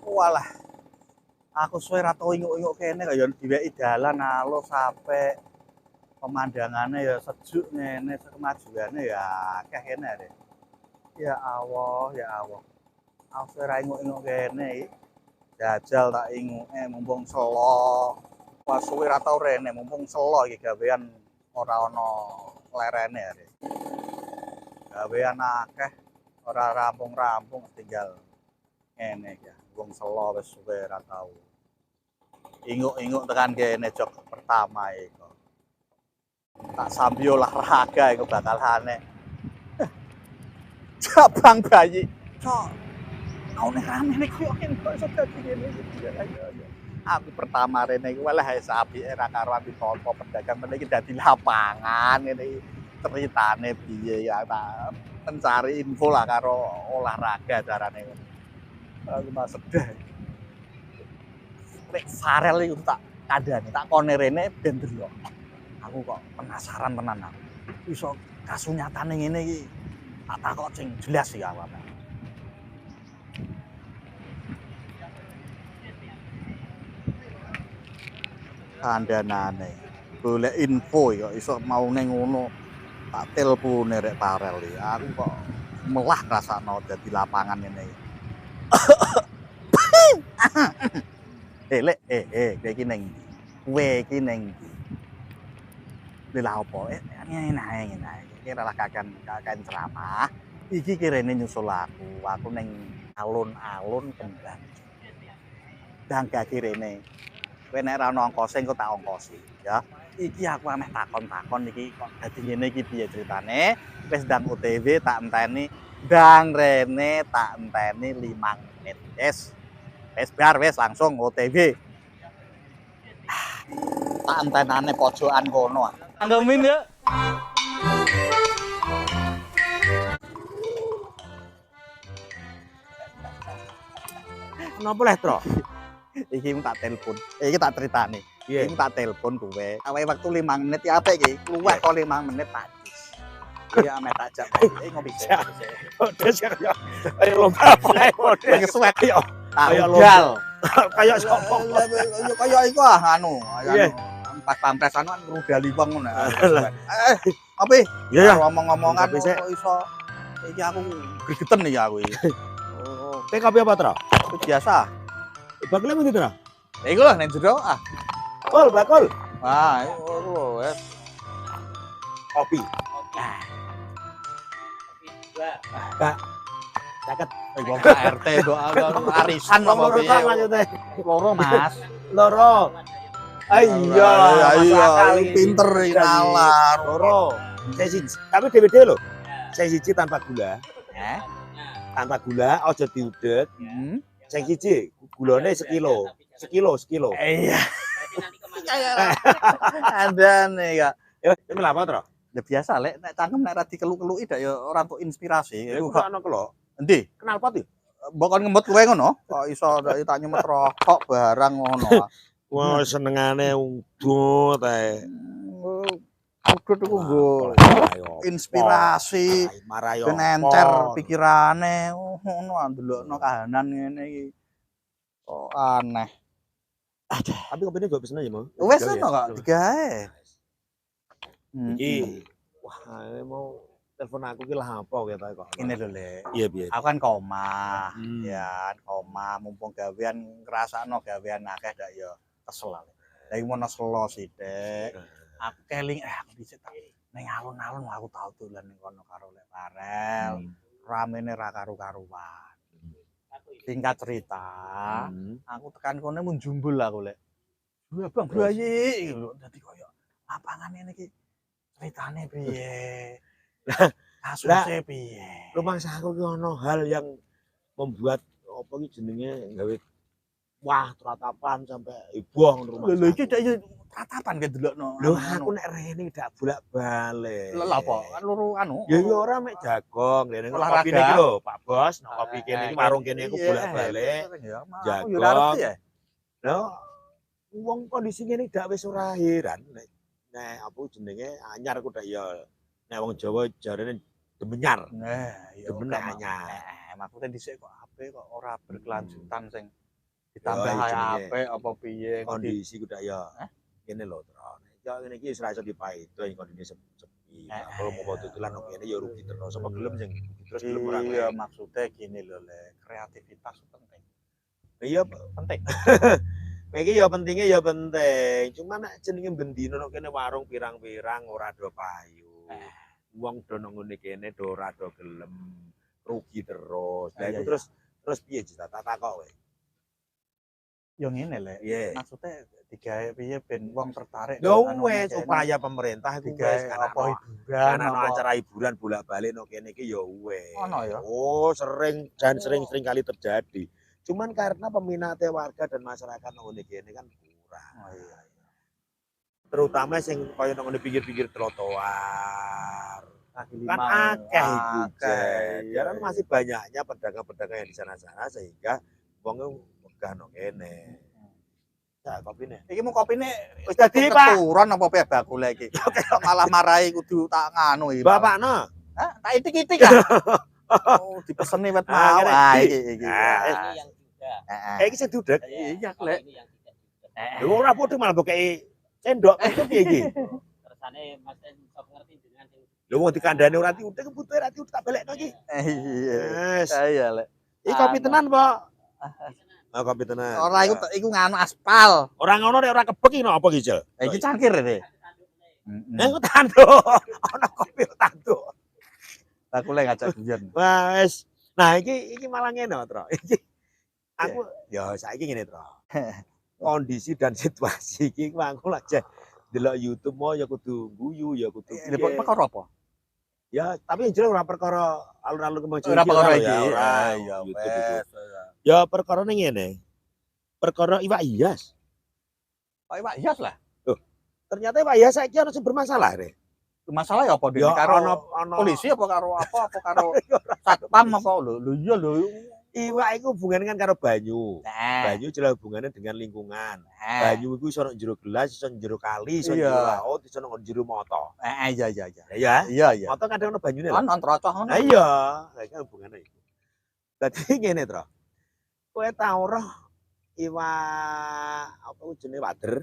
Walah, aku suwe ra tau inguk-inguk kene kaya diweki dalan alus sampe pemandangannya ya sejuk ngene, kemajuannya ya akeh kene arek. Ya Allah, ya Allah. Aku suwe ra inguk-inguk kene iki. Jajal tak inguke mumpung selo. Wah suwe ra tau rene mumpung selo iki gawean ora ana lerene arek. Gawean akeh ora rampung-rampung tinggal ngene ya. Wong selo wis suwe ra tau. Inguk-inguk tekan kene jok pertama iku. Tak sambi olahraga iku bakal aneh. Cabang bayi. Cok. Aune rame nek koyo ngene kok iso dadi ngene iki. Ayo. Aku pertama rene iku walah wis apike ra karo ambil tompo pedagang meneh iki dadi lapangan ngene iki. Ceritane piye ya tak mencari info lah karo olahraga carane ngono. Aku mah sedih. Nek Farel iku tak kandhani, tak kone rene ben delok. Aku kok penasaran tenan aku. Iso kasunyatane ngene iki. Tak takok sing jelas iki aku. Kandhanane golek info kok iso maune ngono. Tak telpone rek Farel iki. Aku kok melah rasakno dadi lapangan ngene iki. Lek kowe iki ning kowe iki ning lha opo ngene ae iki ora kakek ceramah iki kirene nyusul aku ning alun-alun Kembang dan gak kirene kowe nek ora ana ongkose engko tak ongkosi ya iki aku ameh takon-takon iki kok dadi ngene iki piye ceritane wis ndang OTW tak enteni ndang rene tak enteni 5 menit wis bar wis langsung OTW. Tak entenane pojokan kono. Anggemin ya. Kenapa leh, Tro? Iki tak telepon. Iki tak critani. Iki tak telepon kowe. Awake wektu 5 menit ya apik iki. Luwih kok 5 menit tak. Iya ame tak jak. Ngopi sik. Des ya. Ayo lomba apa ae. Kesuwet yo. Kayak lomba. Kayak sapa? Kayak iku anu. Pas pampres anu kan ngrudali wong ngono. Opi? Iya ya. Ngomong-ngomongan kok iso iki aku gregeten iki aku iki. Oh. Teh kopi apa, Tro? Biasa. Bakule ngendi, Tro? Ya iku lho ning jero Kol, bakul. Ah, iku wis. Kopi. Kak. Caket. Wong RT kok arisan kok Loro piye. maksudnya. Loro, Mas. Loro. Iya, Pinter nalar. Loro. Saya siji, tapi dewe-dewe lho. Saya siji tanpa gula. Tanpa gula, aja diudek. Saya siji, gulane sekilo. Sekilo. Iya. Andane ya. Ya, ini apa, Tro? Ya biasa lek nek cangkem nek ra dikelu-keluki dak ya ora entuk inspirasi. Iku kok ana kelok. Endi? Kenal pot iki? Mbok kon ngemut kowe ngono? Kok iso tak nyemet rokok barang ngono. Wah, senengane udut ae. Udut iku nggo inspirasi, ben encer pikirane ngono ndelokno kahanan ngene iki. Kok aneh. Tapi kopine gak pesen aja, Mau. Wes ono kok digawe. Iki. Wah, mau telepon aku ki lah apa ya kok. Ini lho, Lek. Iya, piye? Aku kan koma. Ya, koma mumpung gawean ngrasakno gawean akeh dak ya kesel. Lah iki mono selo sithik. Aku keling aku dhisik tak ning alun-alun aku tau dolan ning kono karo Lek Farel. Ramene ra karu-karuan. Singkat cerita, aku tekan kono mun jumbul aku Lek. Bang Bayi lho dadi koyo lapangan ngene iki. Ceritane piye? Kasusnya piye? Rumangsaku ki ono hal yang membuat apa iki jenenge gawe wah tratapan sampai heboh rumah. Lho iki dak yo tratapan ke delokno. Lho aku nek rene dak bolak-balik. Lha apa? Kan loro anu. Ya yo ora mek jagong, rene Olahraga. kopi niki lho, Pak Bos, nek kopi kene iki warung kene iku bolak-balik. Aku yo ora ngerti ya. Lho wong kondisi ngene dak wis ora heran nek apa jenenge anyar ku dak ya nek wong Jawa jarene demenyar. Nah, ya demen anyar. Maksudnya dhisik kok HP kok ora berkelanjutan sing Ditambah iya, jenenge apik apa piye kondisi kudu ya ngene lho, Tro. Nek ngene iki wis ra iso dipaido kondisi sepi. Kalau mau tutulan kok ngene ya rugi terus. Apa gelem sing terus gelem ora kowe. Iya, maksudnya gini loh, kreativitas penting. Iya, Penting. iki ya pentingnya ya penting. Cuma nek jenenge bendino nek kene warung pirang-pirang ora do payu. Wong do nang ngene kene do ora do gelem. Rugi terus. Lah iku terus piye tak takok kowe. Yo ngene lek. Piye? Maksudnya digawe piye ben wong tertarik. Ya wes upaya pemerintah iku wes apa hiburan ana acara hiburan bolak-balik no kene iki ya wes. Ono ya. Oh, sering kali terjadi. Cuman karena peminatnya warga dan masyarakat nang ngene kene kan kurang. Oh iya. Terutama sing kaya nang ngene pinggir-pinggir trotoar. Kan akeh iku. Karena masih banyaknya pedagang-pedagang yang di sana-sana sehingga wong megah nang kene. Ya, kopine. Iki mau kopine Wis dadi, Pak. Keturun apa piye bakule iki? Malah marahi kudu tak nganu iki. Bapakno. Hah? Tak itik-itik ah. Oh, dipeseni wet mau. Iki. Ini yang juga. Iki sing dudek. Iya, Lek. Ini yang tidak juga. Lho ora padha malah mbokeki sendok itu piye iki? Tersane Mas En sok ngerti dengan sing Lho wong dikandani ora diudek kebutuhe ora diudek tak balekno iki. Iya. Wes. Iya, Lek. Iki kopi tenan, Pak. Oh, kopi tenan. Ora iku nganu aspal. Ora ngono nek ora kebek iki no apa iki, Jel? Iki cangkir iki. Engko tanduk. Ana kopi tanduk. Aku lek ngajak guyon. Wes. Nah, iki malah ngene, Tro. Iki aku ya saiki ngene, Tro. Kondisi dan situasi iki aku aja delok YouTube mau ya kudu guyu ya kudu. Perkara apa? Ya, tapi yang jelas ora perkara alur-alur kemajuan. Ora perkara ya, iki. ora. Iya, YouTube itu. wes. Ya perkara ning ngene. Perkara iwak hias. Pak Iwas lah. Ternyata iwak hias saiki ana sing bermasalah, Re. Masalah ya apa Ya karo ana polisi apa karo karo satpam apa lho iya lho. iwak iku hubungannya kan karo banyu. Nah, Banyu jelas hubungannya dengan lingkungan. Banyu iku iso nang jero gelas, iso nang jero kali, iso Iya. jero laut, iso nang jero mata. iya. Ya, Iya, iya. mata kadang ono banyune lho. Kan trocoh ngono. Lah iya, iki hubungannya iku. Dadi ngene, Tro. Kowe tau roh iwak apa jenenge wader?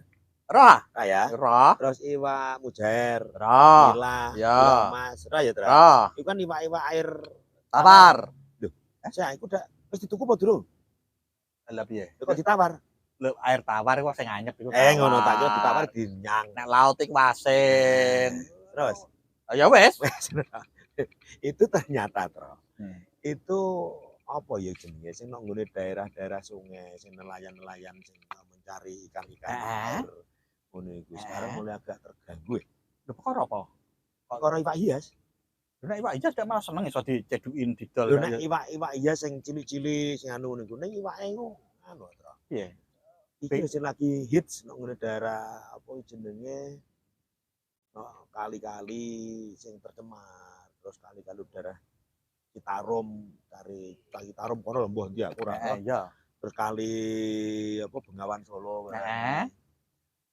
Roh, Ya. roh, Terus iwak mujair, roh, nila, ya. iwak mas, ya Tro. roh. Iku kan iwak-iwak air Tawar. saya iku udah wis dituku apa durung? Lah piye? Kok ditawar? Lho air tawar kok sing anyep iku. Ngono tak kira ditawar dinyang. Nek laut iku asin. Terus Ya wes. itu ternyata Tro. Hmm. Itu apa ya jenenge sing nang nggone daerah-daerah sungai sing nelayan-nelayan sing mencari ikan-ikan air. Ngono iku sekarang mulai agak terganggu. Lho perkara apa? Perkara iwak hias. Nek iwak ijas malah seneng iso dicedukin didol. Lho nek iwak hias sing cilik-cilik sing anu niku ning iwake iku anu Tro. Piye? Iki sing lagi hits nang ngene daerah apa jenenge kali-kali sing tercemar, terus kali-kali daerah Citarum, kali Citarum kono lho mbuh ndi aku ora. Iya. Terus kali apa Bengawan Solo.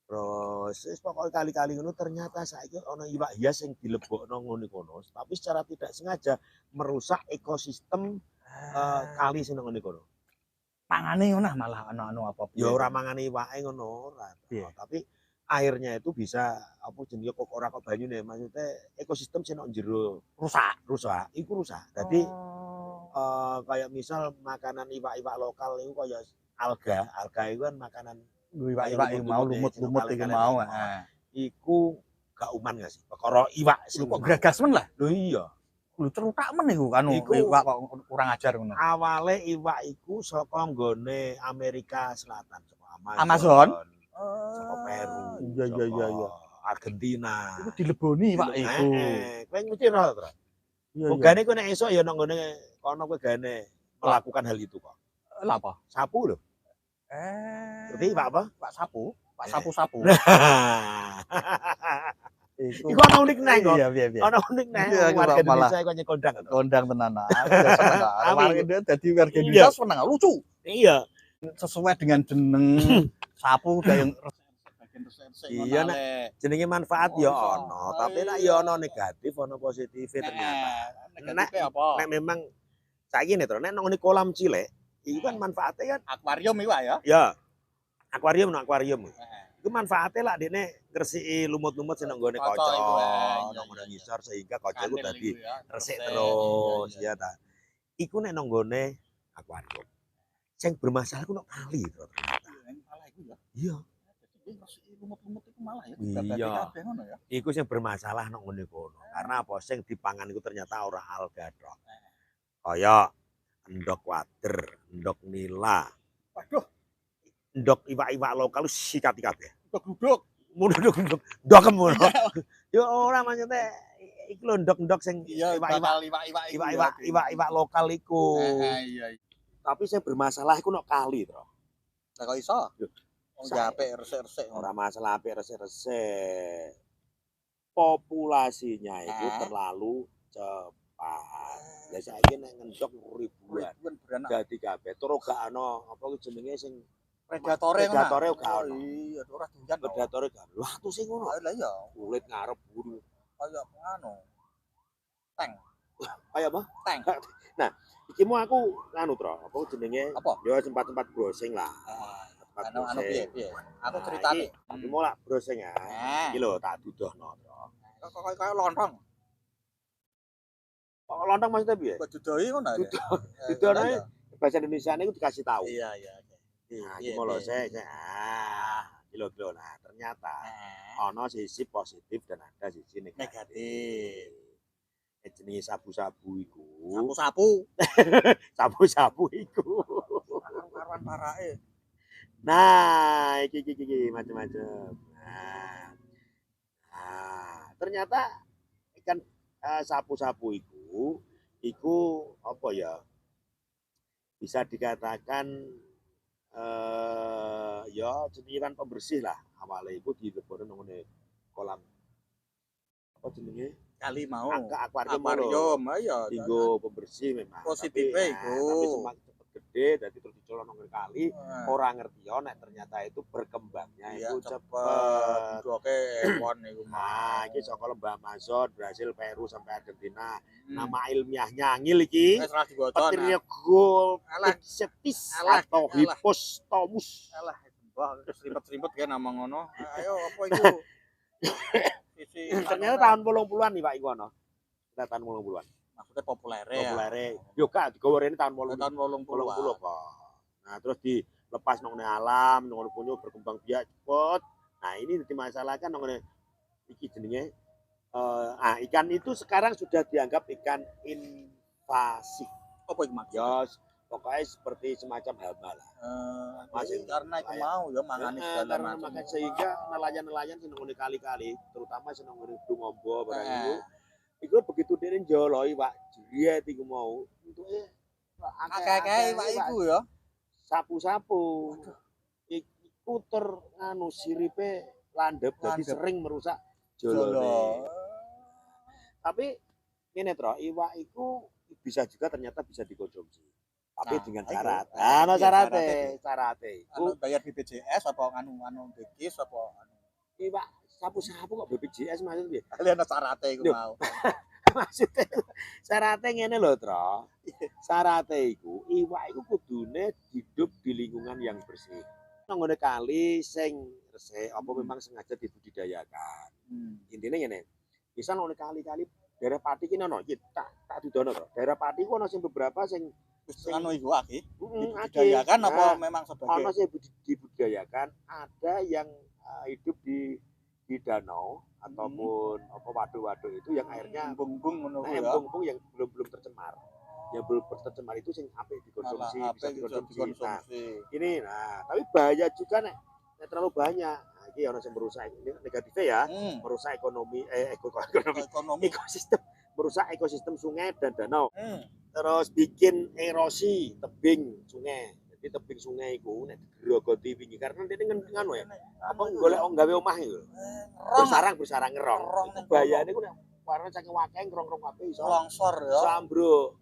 Terus wis pokoke kali-kali ngono ternyata saiki ana iwak hias sing dilebokno ngono kono, tapi secara tidak sengaja merusak ekosistem kali sing nang ngene kono. Pangane ngono malah ana anu apa piye? Ya ora mangane iwake ngono ora. Tapi airnya itu bisa apa jenenge kok ora kok banyune, maksudnya ekosistem sing nang jero rusak, iku rusak. Dadi kayak misal makanan iwak-iwak lokal itu kayak alga itu kan makanan iwak mau lumut-lumut iki mau. Iku gak uman gak sih? Perkara iwak sing Kok gragas men lah. Lho iya. Lho cerutak men iku kan iwak kok kurang ajar ngono. Awale iwak iku saka nggone Amerika Selatan, saka Amazon. Saka Peru. Iya. Argentina. Iku dileboni iwak iku. Kowe ngerti ora, Tro? Mogane kowe nek esuk ya nang ngone kono kowe gane melakukan hal itu kok. Lah apa? Sapu lho. Ngerti iwak apa? Pak sapu, Pak sapu-sapu. Iku ana unik neh kok. Iya. Ana unik neh. Iya, iku Warga malah Indonesia kok nyekondang. Kondang tenan. Seneng kok. Warga dadi warga Iya. Indonesia seneng, lucu. Iya. Sesuai dengan jeneng sapu udah yang Iya nek jenenge manfaat ya ono, tapi nek ya ono negatif, ono positif ternyata. Negatifnya apa? Nek memang saiki nek nek nang kolam cilik, Iku kan manfaatnya kan Akuarium iku ya. ya akuarium no akuarium. Heeh. Iku manfaatnya lah dekne ngresiki lumut-lumut sing nang nggone Kaca kaca, iku, nang ngone ngisor sehingga kaca iku Kanil dadi iku ya, resik resik, terus iya, ya ta. Iku nek nang nggone akuarium. Sing bermasalah ku nek kali to ternyata. Malah iku ya. Iya, Jadi resiki lumut-lumut iku malah ya Iya. dibabati kabeh ngono ya. iku sing bermasalah nang ngene kono. Karena apa sing dipangan iku ternyata ora alga tok. Kaya endok wader, endok nila, Waduh, endok iwak-iwak lokal sikati kabeh. duduk-duduk. Munduk-munduk, ndokem ngono. Ya ora maksudnya iku lho ndok-ndok sing Iya, iwak-iwak bakal iwak-iwak iku. iwak-iwak lokal iku. Iya. Tapi sing bermasalah iku nek kali to. Lah kok iso? Loh, Wong saya- apik resik-resik ngono. Ora masalah apik resik-resik. Populasinya itu Ah. terlalu cepat. Ya saiki nek ngendok ribuan. Ribuan beranak. Dadi kabeh tur gak ana apa ku jenenge sing Predatore ngono. Predatore gak Oh, ono. iya, ora doyan. predatore gak. Lah tuh sing ngono. Lah iya, Kulit ngarep buru. kaya anu. Tank. Kaya apa? Tank. Iki mau aku anu tro, apa jenenge? Apa? Ya sempat-sempat browsing lah. Sempat Anu browsing. piye? Aku Nah, critane. iki Aku mau lah browsing ya. Iki lho tak dudohno tro. Kaya lontong. Kok lontong maksudnya piye? Kok dudohi ngono ya? Dudohno Iya. bahasa Indonesia niku dikasih tahu. Iya. Nah, iki mau lho iki lho. Nah, ternyata ana sisi positif dan ada sisi negatif. Negatif. Jenenge sabu-sabu iku. Sapu-sapu. Sabu-sabu iku. Karuan parake. Nah, iki macam-macam. Ternyata ikan sapu-sapu iku apa ya? Bisa dikatakan ya cemilan pembersih lah. Awalnya iku dilebokno nang ngene kolam apa jenenge? Kali mau. Akuarium. Iya. Dinggo pembersih memang. Positifnya Tapi iku. semakin cepet gede dadi terus dicolong nang kali. Orang ngerti yo nek ternyata itu berkembangnya Iya, itu cepet. cepet. Dudoke ewon iku Nah, mah. iki saka lembah Amazon, Brasil, Peru sampai Argentina. Nama Nama ilmiahnya ngil iki. wis ora diboton. Petriogol Alah. Ipsetis Alah. atau Hippostomus. Alah, wah, serimpet-serimpet ya nama ngono. Ayo apa iku? Sisi Ternyata tahun 80-an nih Pak iku ono. Kita tahun 80-an. maksudnya populer ya. Populere. Yo gak digorene tahun 80. Tahun 80-an. kok. Nah, terus dilepas nang ngene alam, nang ngene punyo berkembang biak cepet. Nah, ini dimasalahkan nang ngene iki jenenge ikan itu sekarang sudah dianggap ikan invasif. Apa iku maksudnya? Ya, pokoknya seperti semacam hama lah. Masih Masih karena iku layak. mau ya mangane segala Karena macam. makan sehingga nelayan-nelayan seneng ngene kali-kali, terutama seneng ngene Ngombo barang itu. Iku begitu dene njoloi, Pak, jeriet iku mau. Entuke Akeh-akeh Pak iku ya. sapu-sapu. Iku siripe landhep jadi Landhep. sering merusak Jolo. jolone. Tapi ngene, Tro, iwak iku bisa juga ternyata bisa dikonsumsi. Tapi Nah, dengan ayo. syarat. Nah, Nah, iya, syaratnya Anu iku bayar BPJS apa anu BPJS apa anu. iwak sapu-sapu kok BPJS maksudnya. Kalian ana syaraté iku Loh. mau. Maksudnya syaratnya ngene lho, Tro. Syaratnya iku iwak iku kudune hidup di lingkungan yang bersih. Nang ngene kali sing resik apa memang sengaja dibudidayakan. Intinya ngene. Misal ngene kali-kali daerah Pati ki ono iki tak dudono, Tro. Daerah Pati ku ono sing beberapa sing Anu iku akeh. akeh. Dibudidayakan apa Nah, memang ono sebagai sing dibudidayakan, ada yang hidup di danau ataupun apa waduk-waduk itu yang airnya embung-embung ngono kuwi ya. embung-embung yang belum tercemar. Yang belum tercemar itu sing apik dikonsumsi, Malah bisa apik iku dikonsumsi. Nah, dikonsumsi. ini tapi bahaya juga nek terlalu banyak. Nah, iki ono sing merusak ini negatifnya ya, merusak ekonomi Ekonomi. ekosistem, merusak ekosistem sungai dan danau. Terus bikin erosi tebing sungai. Jadi tebing sungai iku nek digerogoti wingi karena dia ngono ya. Apa golek gawe omah iku. Bersarang ngerong. Itu bahayane ku nek warna saking wakeng ngerong-ngerong kabeh iso longsor ya. ambruk.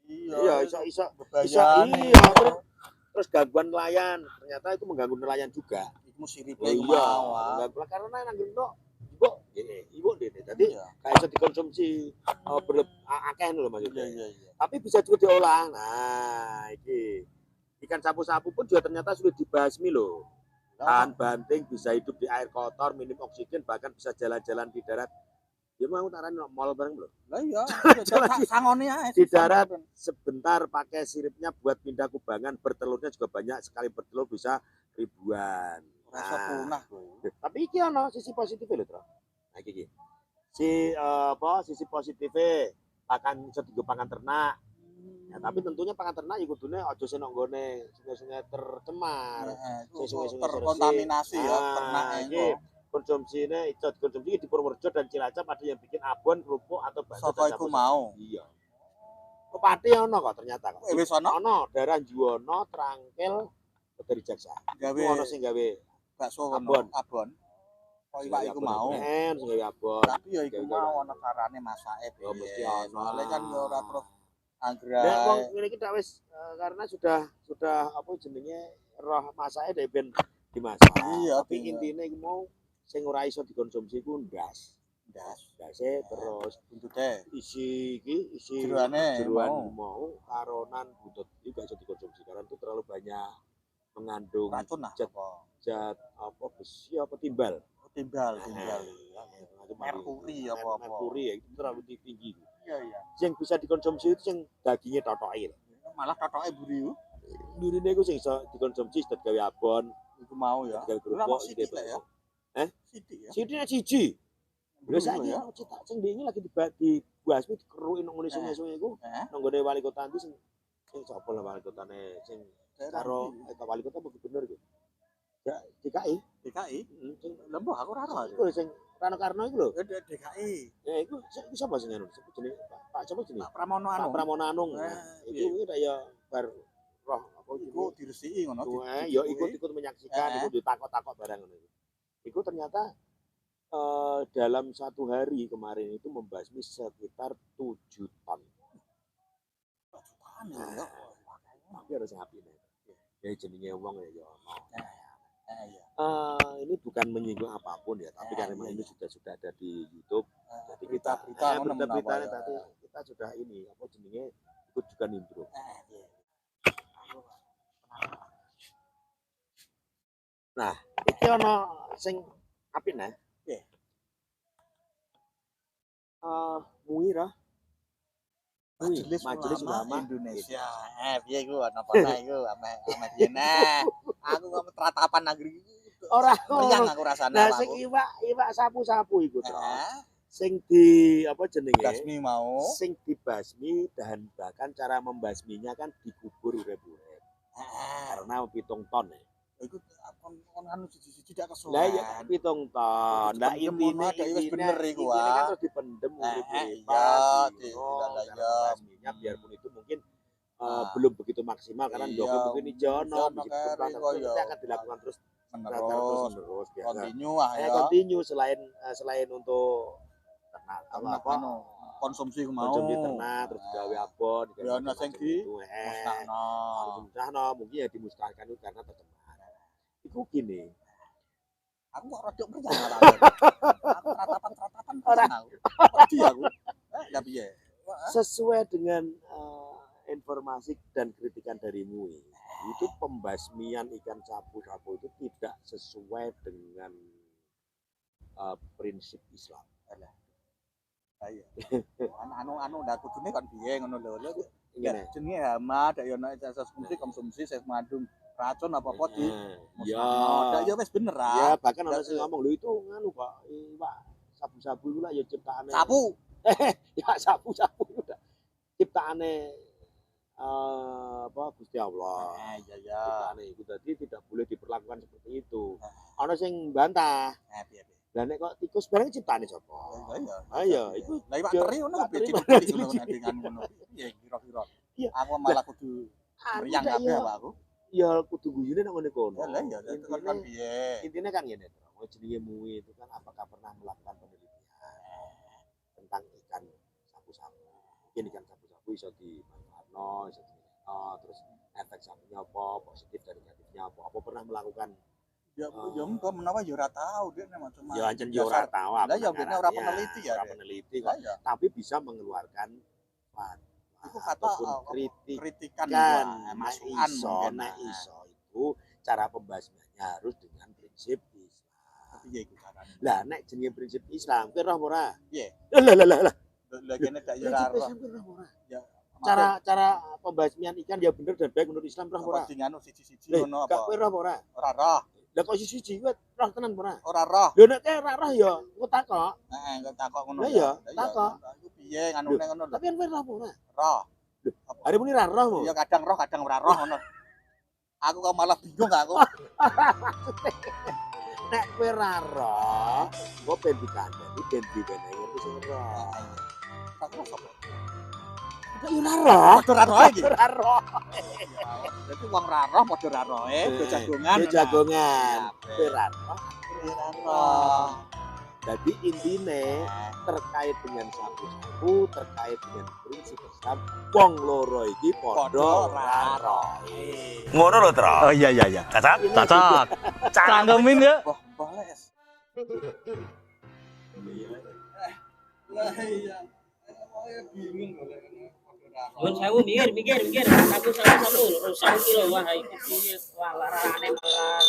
Iya, iso bebayane. iya, terus gangguan nelayan. Ternyata itu mengganggu nelayan juga. Iku siripe Iya, mau. mengganggu karena nang ngene ibu ini. Jadi kayak iso dikonsumsi akeh lho maksudnya. Iya. Tapi bisa juga diolah. Nah, iki Ikan sapu-sapu pun juga ternyata sudah dibasmi loh. Tahan banting, bisa hidup di air kotor, minim oksigen, bahkan bisa jalan-jalan di darat. Ya mau taran mall bareng belum? Lah iya, Jalan sangoni ae. Di darat sebentar pakai siripnya buat pindah kubangan, bertelurnya juga banyak, sekali bertelur bisa ribuan. rasa punah kuwi. Tapi iki ono sisi positifnya lho, Tro. Nah iki. Sisi positifnya pakan iso dienggo pakan ternak. Ya, tapi tentunya pakan ternak ya kudune aja sing nang nggone sungai-sungai tercemar. Sungai-sungai terkontaminasi ya Ah, ternak iki engko. konsumsinya iso dikonsumsi di Purworejo dan Cilacap ada yang bikin abon, kerupuk atau bakso Saka dan iku sapu-sapu. mau. Iya. Kepati ono kok ternyata kok. Wis ono Ono daerah Juwono, Trangkel, dari Jaksa. gawe Iku ono sing gawe bakso abon. abon. Kok iwak iku mau. Sing gawe abon. Tapi ya iku mau ana carane masake Ya mesti piye. ono. Soale kan ya ora terus Nek anggrek. wong ngene iki tak wis karena sudah apa jenenge roh masake dek ben dimasak. Iya, Tapi iya. intine iku mau sing ora iso dikonsumsi iku ndas. Ndase terus Buntute. isi Jeroane jeroan mau karonan butut itu gak bisa dikonsumsi karena itu terlalu banyak mengandung Racun lah zat apa? zat apa besi apa timbal. Timbal. Merkuri Apa-apa. Merkuri ya itu terlalu tinggi. Iya iya. Yang bisa dikonsumsi itu yang dagingnya totoke. Malah totoke buri ku. Durine iku sing iso dikonsumsi sedot gawe abon, Iku mau ya. gawe Ora kerupuk sithik lah ya. Sithik ya. Sithik siji. Lha Dulu saiki ya. cetak sing dingi lagi dibasmi dikeruki nang ngene sungai-sungai iku. Nang gone wali kota ndi sing sapa lah wali kotane sing karo wali kota apa gubernur iku. Ya DKI. DKI. Sing Lembo aku ora ora. iku sing Rano Karno iku lho. DKI. Ya iku sapa sing anu? Sapa jenenge? Pak sapa jenenge? Pak Pramono Pak anu. Pramono Anung. Iku ya bar roh apa Iku diresiki ngono. ya ikut menyaksikan, ikut ditakok-takok barang ngono iku. Iku ternyata dalam satu hari kemarin itu membasmi sekitar 7 ton. Jutaan ya. Tapi harus ngapain ya jenenge wong ya ono. Iya. Ini bukan menyinggung apapun ya, tapi karena memang ini sudah ada di YouTube. Jadi kita berita-berita tadi kita sudah ini apa jenenge ikut juga nimbrung. Nah, iki ono sing apik nah. Nggih. MUI ra. Majelis Ulama Indonesia. Piye iku ana apa iku ame dene. Aku kok teratapan negeri iku. Ora Meriang aku rasane. Nah, sing iwak sapu-sapu iku, Tro. Sing di apa jenenge? Basmi mau. Sing dibasmi dan bahkan cara membasminya kan dikubur urip-urip. Karena 7 ton ya. Iku kon anu siji-siji dak kesuwen. Lah ya 7 ton. Lah intine wis bener iku kan terus dipendem urip-urip. Basminya biarpun itu mungkin belum begitu maksimal karena ndok mungkin ijono bisa akan dilakukan terus menerus Continue lah ya. Continue selain untuk ternak apa konsumsi mau. konsumsi ternak terus digawe abon Ya ana sing di musnahno. mungkin ya dimusnahkan itu karena tercemar. Iku gini. Aku kok rada meriang ora. Aku tratapan ora. Wedi aku. Ya piye? Sesuai dengan informasi dan kritikan dari MUI, itu pembasmian ikan sapu-sapu itu tidak sesuai dengan prinsip Islam. Iya. Anu ndak kudune kan piye ngono lho. Ngene. Jenenge hama dak yo nek konsumsi saya mengandung racun apa-apa di. Ya. Dak yo wis bener Ya, ah. bahkan ada sing ngomong lho itu nganu kok iwak sapu-sapu iku lah ya ciptaane. Sapu. Ya sapu-sapu itu udah ciptaane apa Gusti Allah. Iya. Ciptaane itu tadi tidak boleh diperlakukan seperti itu. Ana sing bantah. Piye. Lah nek kok tikus barang ciptaane sapa? Iya. Ayo, iku lah iwak teri ngono beda ngono. Iya kira-kira. Aku malah kudu meriang kabeh aku. Ya kudu guyune nang ngene kono. Lah iya kan piye. Intinya kan ngene, Tro. Jenenge MUI itu kan apakah pernah melakukan penelitian tentang ikan sapu-sapu. Mungkin ikan sapu-sapu iso dimanfaatno, iso terus efek sampingnya apa, positif dan negatifnya apa. Apa pernah melakukan Ya engko menawa ya ora tau dia cuma. Ya ancen yo ora tahu. Lah ya dene ora peneliti ya. Ora peneliti kok. Tapi bisa mengeluarkan fatwa. Iku kata ataupun kritik kritikan kan gua, masukan mungkin. nek iso itu cara pembasmiannya harus dengan prinsip Islam. Piye iku carane? Lah nek jenenge prinsip Islam kowe roh ora? Piye? Lah. Lah kene gak yo ora roh. Ya, Cara pembasmian ikan ya bener dan baik menurut Islam roh ora? Apa nganu siji-siji Lho, ngono gak apa? kowe roh ora? Ora roh. Lah kok siji kowe roh tenan ora? Ora roh. Lho nek kowe ora roh ya engko takok. Heeh, kok takok ngono. Lah iya, Lah takok. Iku piye nganune ngono lho. Tapi kan kowe roh apa ora? Roh. Hari muni ra roh mo. Ya kadang roh, kadang ora roh ngono. Aku kok malah bingung aku. Nek kowe ra roh, engko ben dikandani ben diwenehi ngerti sing roh. Aku sapa? Kok yo ra roh? Padha ra roh iki. Ra roh. Dadi wong ra roh padha ra rohe, do jagongan. Yo jagongan. Kowe ra roh, Ra roh. jadi intine terkait dengan sapu-sapu, terkait dengan prinsip Islam, wong loro iki padha ra roh. Ngono lho, Tro. Oh iya. Cocok? Cocok. Cangkemin ya. Wah, bales. Lah iya. Bingung kok Nyuwun sewu mikir. Sapu. Rusak iki lho wah iki piye wah larane malah.